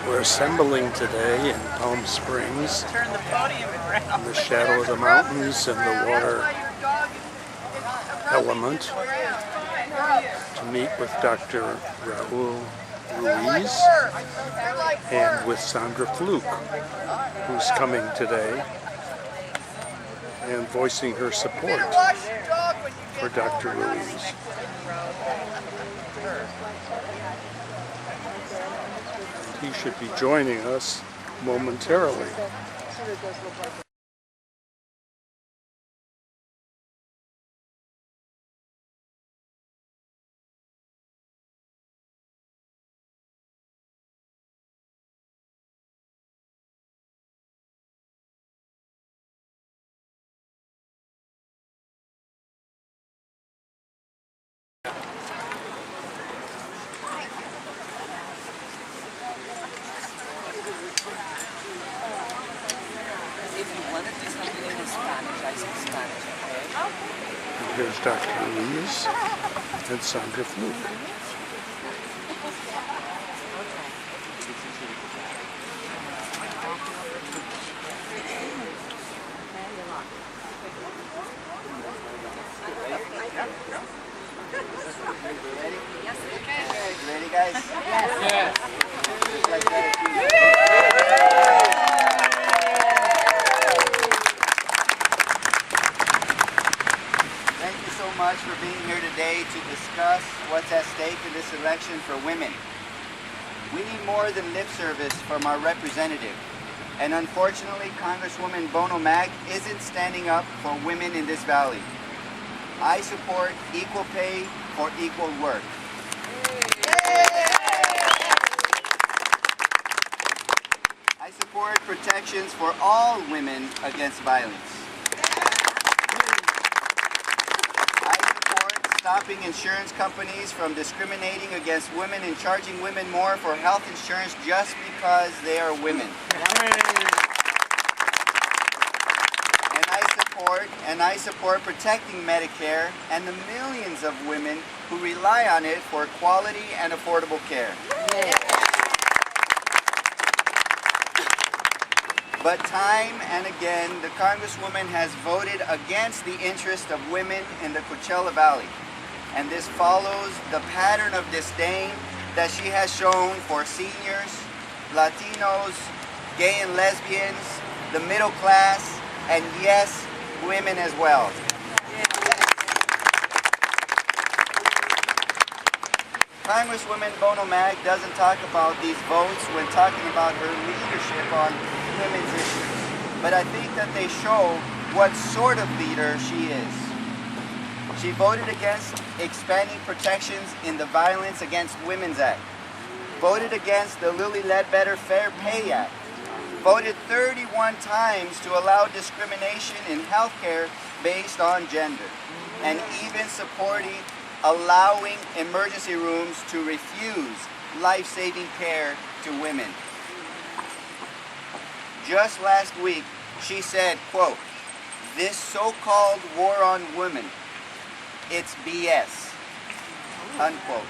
We're assembling today in Palm Springs Turn the podium around. in the shadow of the mountains and the water element to meet with Dr.Ruiz and with Sandra Fluke, who's coming today and voicing her support for Dr. Ruiz. He should be joining us momentarily. If you want to do something in Spanish, I speak Spanish, okay? And here's Dr. Ruiz and Sandra Fluke. Ready, guys? Yes. Just like that. Thank you so much for being here today to discuss what's at stake in this election for women. We need more than lip service from our representative. And unfortunately, Congresswoman Bono Mack isn't standing up for women in this valley. I support equal pay for equal work. I support protections for all women against violence. I support stopping insurance companies from discriminating against women and charging women more for health insurance just because they are women. And I support protecting Medicare and the millions of women who rely on it for quality and affordable care. But time and again, the Congresswoman has voted against the interest of women in the Coachella Valley. And this follows the pattern of disdain that she has shown for seniors, Latinos, gay and lesbians, the middle class, and yes, women as well. Congresswoman Bono Mack doesn't talk about these votes when talking about her leadership on women's issues, but I think that they show what sort of leader she is. She voted against expanding protections in the Violence Against Women's Act, voted against the Lilly Ledbetter Fair Pay Act, voted 31 times to allow discrimination in healthcare based on gender, and even supporting allowing emergency rooms to refuse life-saving care to women. Just last week, she said, quote, "This so-called war on women, it's BS," unquote.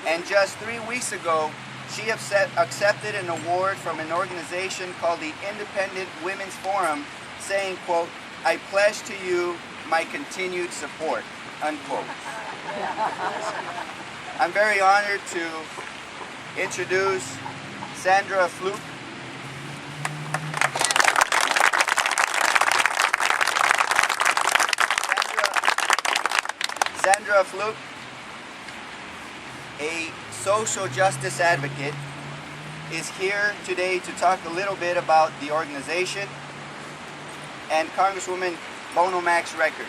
And just 3 weeks ago, she accepted an award from an organization called the Independent Women's Forum, saying, quote, "I pledge to you my continued support," unquote. I'm very honored to introduce Sandra Fluke. Sandra Fluke, a social justice advocate, is here today to talk a little bit about the organization and Congresswoman Bono Mack's record.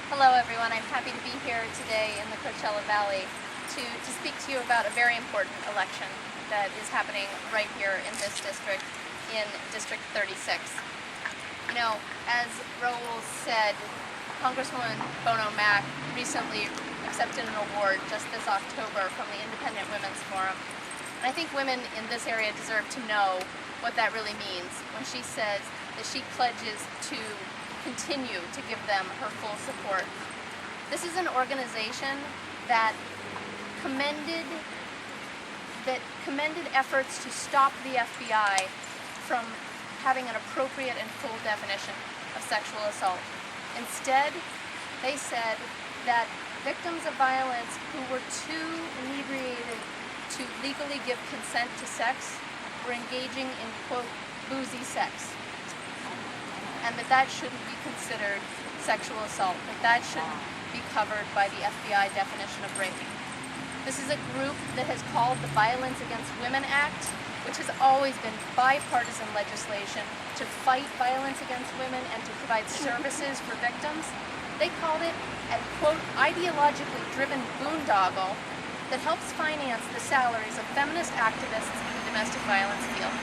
Hello everyone, I'm happy to be here today in the Coachella Valley to speak to you about a very important election that is happening right here in this district, in District 36. You know, as Raul said, Congresswoman Bono Mack recently accepted an award just this October from the Independent Women's Forum. And I think women in this area deserve to know what that really means when she says that she pledges to continue to give them her full support. This is an organization that commended efforts to stop the FBI from having an appropriate and full definition of sexual assault. Instead, they said that victims of violence who were too inebriated to legally give consent to sex were engaging in, quote, boozy sex. And that shouldn't be considered sexual assault, that shouldn't be covered by the FBI definition of rape. This is a group that has called the Violence Against Women Act, which has always been bipartisan legislation to fight violence against women and to provide services for victims. They called it a, quote, ideologically driven boondoggle that helps finance the salaries of feminist activists in the domestic violence field.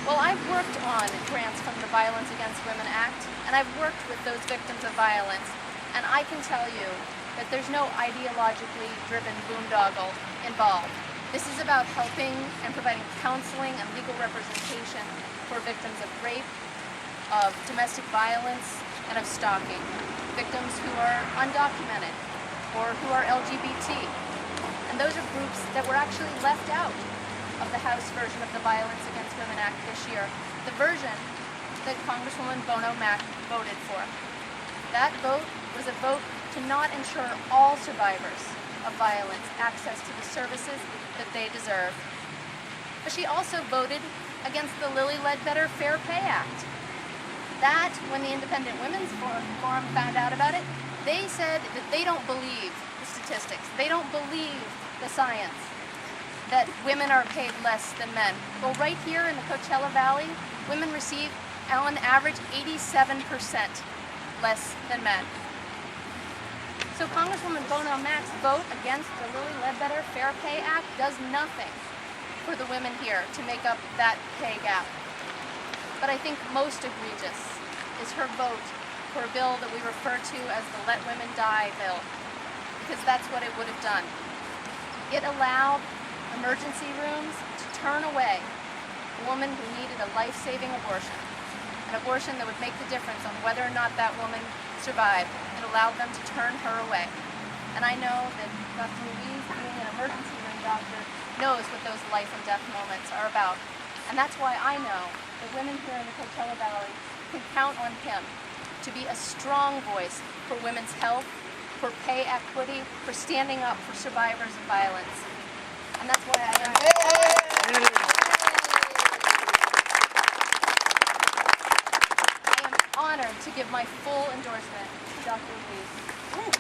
Well, I've worked on grants from the Violence Against Women Act, and I've worked with those victims of violence, and I can tell you that there's no ideologically driven boondoggle involved. This is about helping and providing counseling and legal representation for victims of rape, of domestic violence, and of stalking. Victims who are undocumented or who are LGBT. And those are groups that were actually left out of the House version of the Violence Against Women Act this year, the version that Congresswoman Bono Mack voted for. That vote was a vote to not ensure all survivors of violence access to the services that they deserve. But she also voted against the Lilly Ledbetter Fair Pay Act. That, when the Independent Women's Forum found out about it, they said that they don't believe the statistics, they don't believe the science, that women are paid less than men. Well, right here in the Coachella Valley, women receive, on average, 87% less than men. So Congresswoman Bono Mack's vote against the Lilly Ledbetter Fair Pay Act does nothing for the women here to make up that pay gap. But I think most egregious is her vote for a bill that we refer to as the Let Women Die bill, because that's what it would have done. It allowed emergency rooms to turn away a woman who needed a life-saving abortion, an abortion that would make the difference on whether or not that woman survived. It allowed them to turn her away. And I know that Dr.Ruiz, being an emergency room doctor, knows what those life and death moments are about. And that's why I know that women here in the Coachella Valley can count on him to be a strong voice for women's health, for pay equity, for standing up for survivors of violence. And that's why I am honored to give my full endorsement to Dr. Ruiz. He's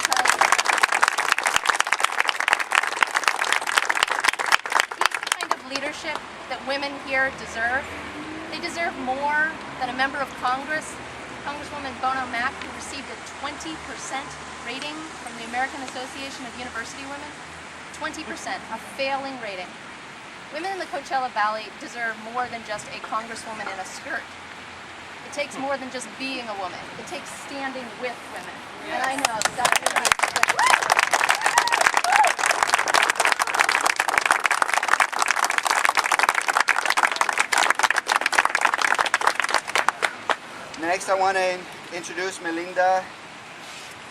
the kind of leadership that women here deserve. They deserve more than a member of Congress, Congresswoman Bono Mack, who received a 20% rating from the American Association of University Women. 20%, a failing rating. Women in the Coachella Valley deserve more than just a congresswoman in a skirt. It takes more than just being a woman. It takes standing with women. Yes. And I know that Dr. Ruiz. Next, I want to introduce Melinda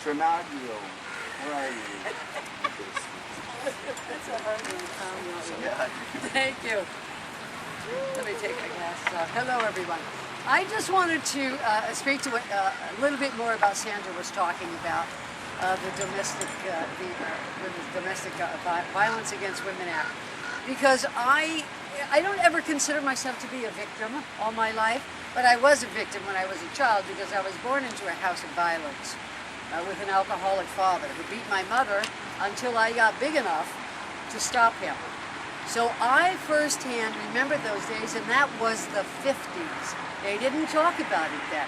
Tremaglio. Where are you? That's a hard one to found. Yeah. Thank you. Let me take my glasses off. Hello, everyone. I just wanted to speak to a little bit more about Sandra was talking about the domestic Violence Against Women Act, because I don't ever consider myself to be a victim all my life, but I was a victim when I was a child because I was born into a house of violence with an alcoholic father who beat my mother until I got big enough to stop him. So I firsthand remember those days, and that was the 50s. They didn't talk about it then.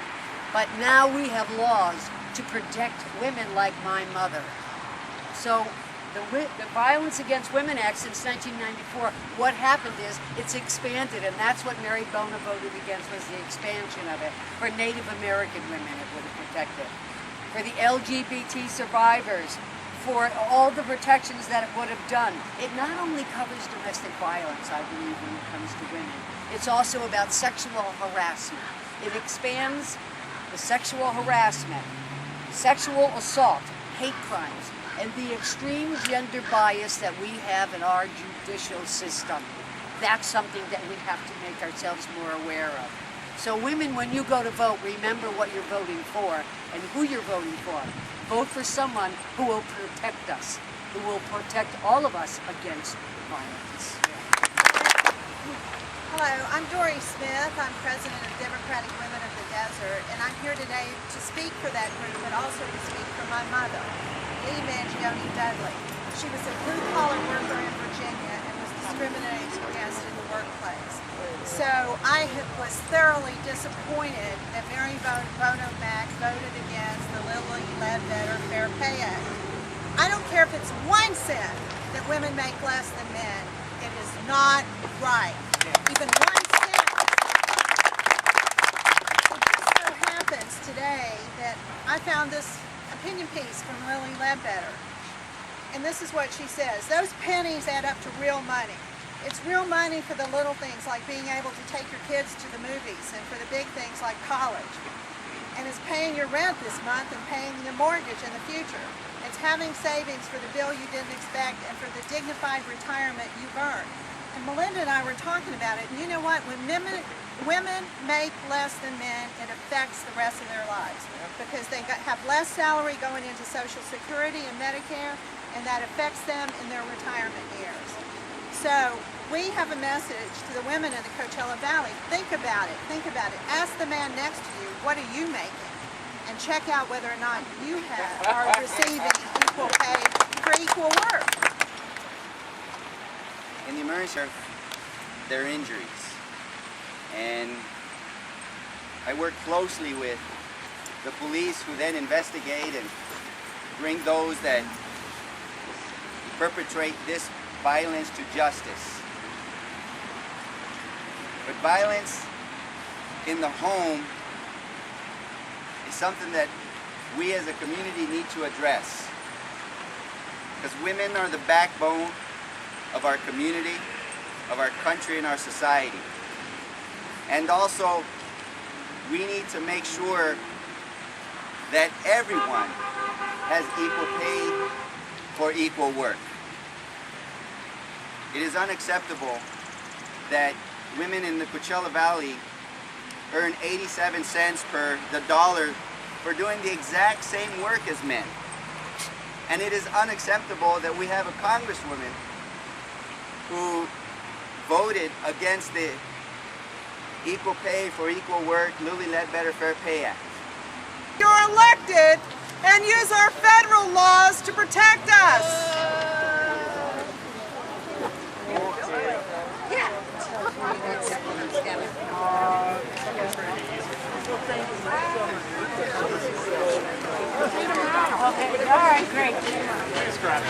But now we have laws to protect women like my mother. So the Violence Against Women Act since 1994, what happened is it's expanded, and that's what Mary Bono voted against, was the expansion of it. For Native American women, it would have protected. For the LGBT survivors, for all the protections that it would have done. It not only covers domestic violence, I believe, when it comes to women, it's also about sexual harassment. It expands the sexual harassment, sexual assault, hate crimes, and the extreme gender bias that we have in our judicial system. That's something that we have to make ourselves more aware of. So women, when you go to vote, remember what you're voting for and who you're voting for. Vote for someone who will protect us, who will protect all of us against violence. Hello, I'm Dory Smith. I'm president of Democratic Women of the Desert, and I'm here today to speak for that group, but also to speak for my mother, Lee Mangione Dudley. She was a blue-collar worker in Virginia and was discriminated against in the workplace. So I was thoroughly disappointed that Mary Bono Mack voted against the Lilly Ledbetter Fair Pay Act. I don't care if it's 1 cent that women make less than men. It is not right. Even 1 cent. It just so happens today that I found this opinion piece from Lilly Ledbetter. And this is what she says. Those pennies add up to real money. It's real money for the little things like being able to take your kids to the movies, and for the big things like college. And it's paying your rent this month and paying your mortgage in the future. It's having savings for the bill you didn't expect and for the dignified retirement you've earned. And Melinda and I were talking about it, and you know what? When women make less than men, it affects the rest of their lives because they have less salary going into Social Security and Medicare, and that affects them in their retirement years. So we have a message to the women in the Coachella Valley. Think about it. Think about it. Ask the man next to you, what are you making? And check out whether or not you are receiving equal pay for equal work. In the emergency, their injuries. And I work closely with the police who then investigate and bring those that perpetrate this violence to justice. But violence in the home is something that we as a community need to address. Because women are the backbone of our community, of our country, and our society. And also, we need to make sure that everyone has equal pay for equal work. It is unacceptable that women in the Coachella Valley earn 87 cents per the dollar for doing the exact same work as men. And it is unacceptable that we have a congresswoman who voted against the Equal Pay for Equal Work, Lilly Ledbetter Fair Pay Act. You're elected and use our federal laws to protect us. Okay, all right, great. Thanks, Grant.